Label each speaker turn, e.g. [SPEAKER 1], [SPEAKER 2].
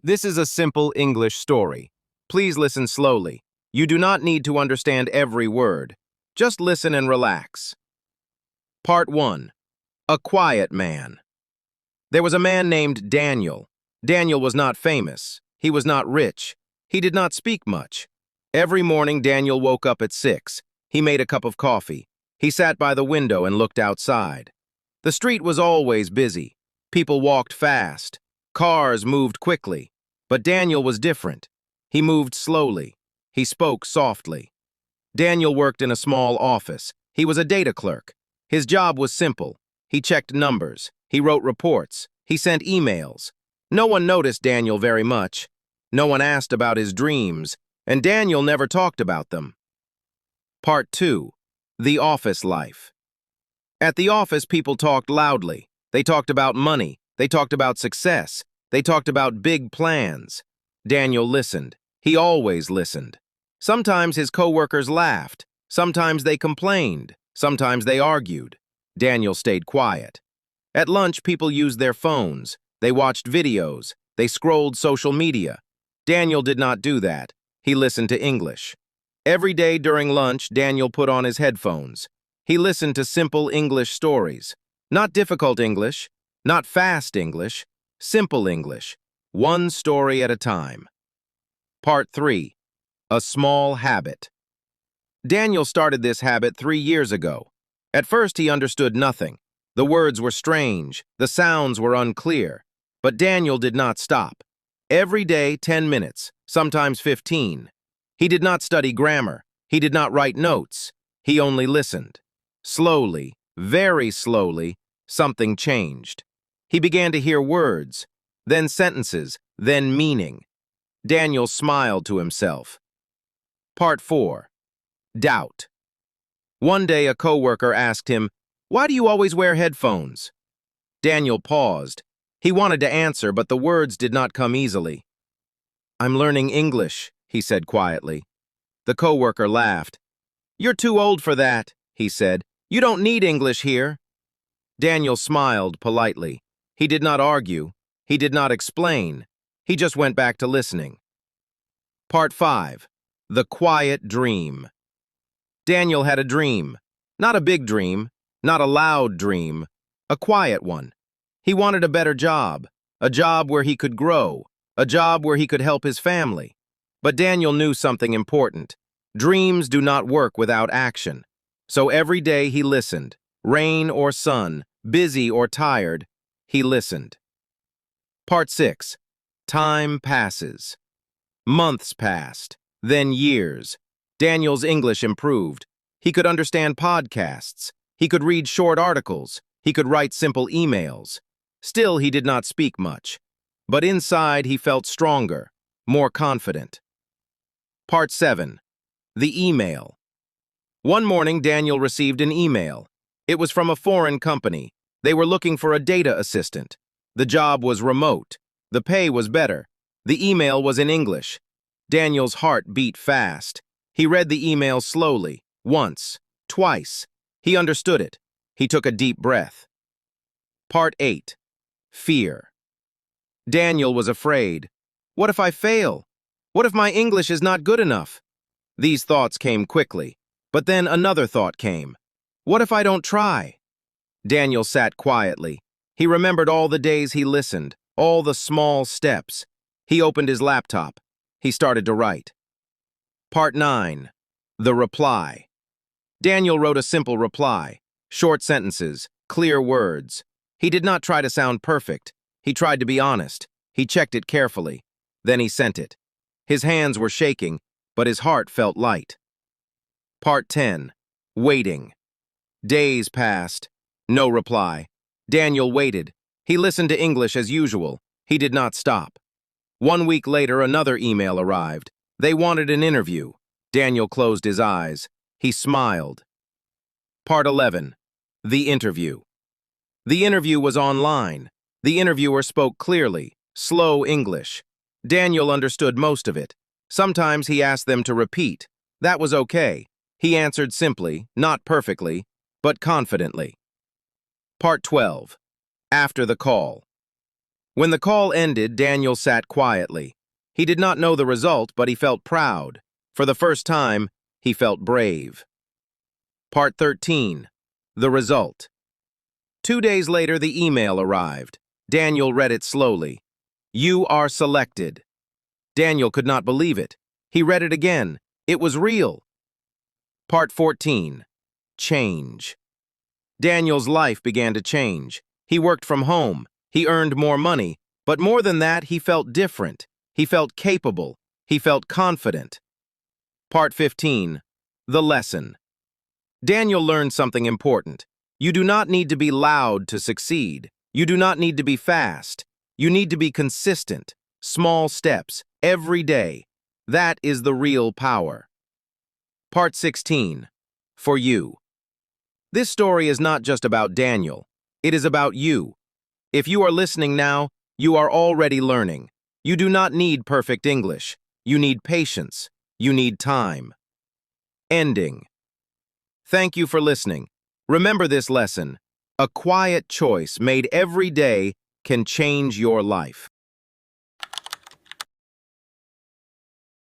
[SPEAKER 1] This is a simple English story. Please listen slowly. You do not need to understand every word. Just listen and relax. Part 1. A Quiet Man. There was a man named Daniel. Daniel was not famous. He was not rich. He did not speak much. Every morning, Daniel woke up at 6. He made a cup of coffee. He sat by the window and looked outside. The street was always busy. People walked fast. Cars moved quickly. But Daniel was different. He moved slowly. He spoke softly. Daniel worked in a small office. He was a data clerk. His job was simple. He checked numbers. He wrote reports. He sent emails. No one noticed Daniel very much. No one asked about his dreams, and Daniel never talked about them. Part 2. The Office Life. At the office, people talked loudly. They talked about money. They talked about success. They talked about big plans. Daniel listened. He always listened. Sometimes his coworkers laughed. Sometimes they complained. Sometimes they argued. Daniel stayed quiet. At lunch, people used their phones. They watched videos. They scrolled social media. Daniel did not do that. He listened to English. Every day during lunch, Daniel put on his headphones. He listened to simple English stories. Not difficult English, not fast English, simple English, one story at a time. Part 3. A Small Habit. Daniel started this habit 3 years ago. At first, he understood nothing. The words were strange. The sounds were unclear. But Daniel did not stop. Every day, 10 minutes, sometimes 15. He did not study grammar. He did not write notes. He only listened. Slowly, very slowly, something changed. He began to hear words, then sentences, then meaning. Daniel smiled to himself. Part 4. Doubt. One day a coworker asked him, "Why do you always wear headphones?" Daniel paused. He wanted to answer, but the words did not come easily. "I'm learning English," he said quietly. The coworker laughed. "You're too old for that," he said. "You don't need English here." Daniel smiled politely. He did not argue. He did not explain. He just went back to listening. Part 5. The Quiet Dream. Daniel had a dream. Not a big dream, not a loud dream, a quiet one. He wanted a better job, a job where he could grow, a job where he could help his family. But Daniel knew something important. Dreams do not work without action. So every day he listened, rain or sun, busy or tired, he listened. Part 6. Time passes. Months passed, then years. Daniel's English improved. He could understand podcasts. He could read short articles. He could write simple emails. Still, he did not speak much. But inside, he felt stronger, more confident. Part 7. The Email. One morning, Daniel received an email. It was from a foreign company. They were looking for a data assistant. The job was remote. The pay was better. The email was in English. Daniel's heart beat fast. He read the email slowly, once, twice. He understood it. He took a deep breath. Part 8. Fear. Daniel was afraid. What if I fail? What if my English is not good enough? These thoughts came quickly. But then another thought came. What if I don't try? Daniel sat quietly. He remembered all the days he listened, all the small steps. He opened his laptop. He started to write. Part 9. The Reply. Daniel wrote a simple reply. Short sentences, clear words. He did not try to sound perfect. He tried to be honest. He checked it carefully. Then he sent it. His hands were shaking, but his heart felt light. Part 10. Waiting. Days passed. No reply. Daniel waited. He listened to English as usual. He did not stop. 1 week later, another email arrived. They wanted an interview. Daniel closed his eyes. He smiled. Part 11. The Interview. The interview was online. The interviewer spoke clearly, slow English. Daniel understood most of it. Sometimes he asked them to repeat. That was okay. He answered simply, not perfectly, but confidently. Part 12. After the Call. When the call ended, Daniel sat quietly. He did not know the result, but he felt proud. For the first time, he felt brave. Part 13. The result. 2 days later, the email arrived. Daniel read it slowly. You are selected. Daniel could not believe it. He read it again. It was real. Part 14. Change. Daniel's life began to change. He worked from home. He earned more money. But more than that, he felt different. He felt capable. He felt confident. Part 15. The lesson. Daniel learned something important. You do not need to be loud to succeed. You do not need to be fast. You need to be consistent. Small steps, every day. That is the real power. Part 16. For you. This story is not just about Daniel. It is about you. If you are listening now, you are already learning. You do not need perfect English. You need patience. You need time. Ending. Thank you for listening. Remember this lesson. A quiet choice made every day can change your life.